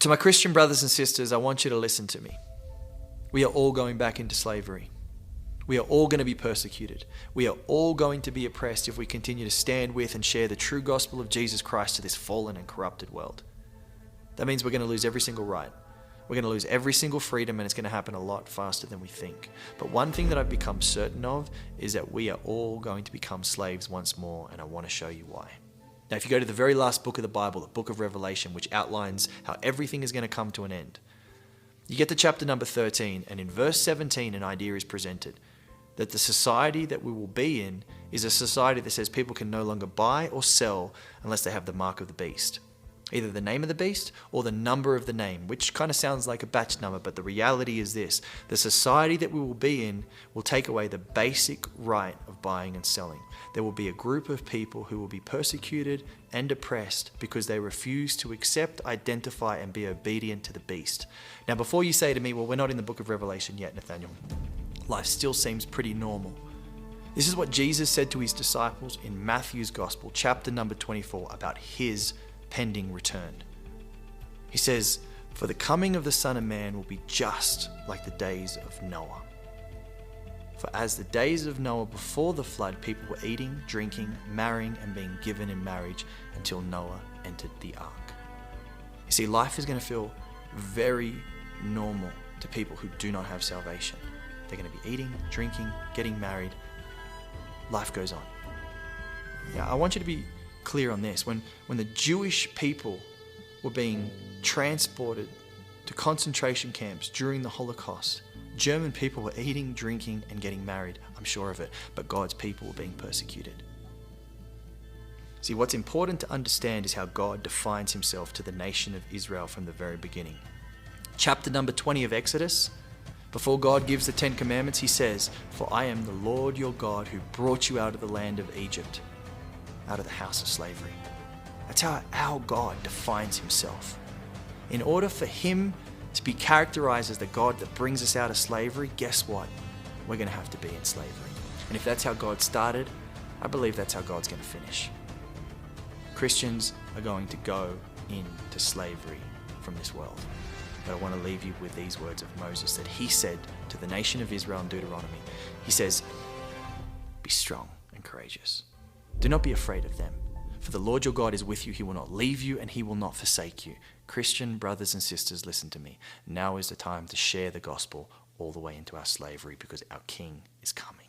To my Christian brothers and sisters, I want you to listen to me. We are all going back into slavery. We are all going to be persecuted. We are all going to be oppressed if we continue to stand with and share the true gospel of Jesus Christ to this fallen and corrupted world. That means we're going to lose every single right. We're going to lose every single freedom, and it's going to happen a lot faster than we think. But one thing that I've become certain of is that we are all going to become slaves once more, and I want to show you why. Now, if you go to the very last book of the Bible, the book of Revelation, which outlines how everything is going to come to an end, you get to chapter number 13, and in verse 17, an idea is presented that the society that we will be in is a society that says people can no longer buy or sell unless they have the mark of the beast. Either the name of the beast or the number of the name, which kind of sounds like a batch number, but the reality is this. The society that we will be in will take away the basic right of buying and selling. There will be a group of people who will be persecuted and oppressed because they refuse to accept, identify, and be obedient to the beast. Now, before you say to me, well, we're not in the book of Revelation yet, Nathaniel. Life still seems pretty normal. This is what Jesus said to his disciples in Matthew's Gospel, chapter number 24, about his pending return. He says, "For the coming of the Son of Man will be just like the days of Noah. For as the days of Noah before the flood, people were eating, drinking, marrying, and being given in marriage until Noah entered the ark." You see, life is going to feel very normal to people who do not have salvation. They're going to be eating, drinking, getting married. Life goes on. Yeah, I want you to be clear on this. When the Jewish people were being transported to concentration camps during the Holocaust, German people were eating, drinking, and getting married. I'm sure of it. But God's people were being persecuted. See, what's important to understand is how God defines himself to the nation of Israel from the very beginning. Chapter number 20 of Exodus, before God gives the 10 Commandments, he says, "For I am the Lord your God who brought you out of the land of Egypt, out of the house of slavery." That's how our God defines himself. In order for him to be characterized as the God that brings us out of slavery, guess what? We're going to have to be in slavery. And if that's how God started, I believe that's how God's going to finish. Christians are going to go into slavery from this world. But I want to leave you with these words of Moses that he said to the nation of Israel in Deuteronomy. He says, "Be strong and courageous. Do not be afraid of them. For the Lord your God is with you. He will not leave you and he will not forsake you." Christian brothers and sisters, listen to me. Now is the time to share the gospel all the way into our slavery because our King is coming.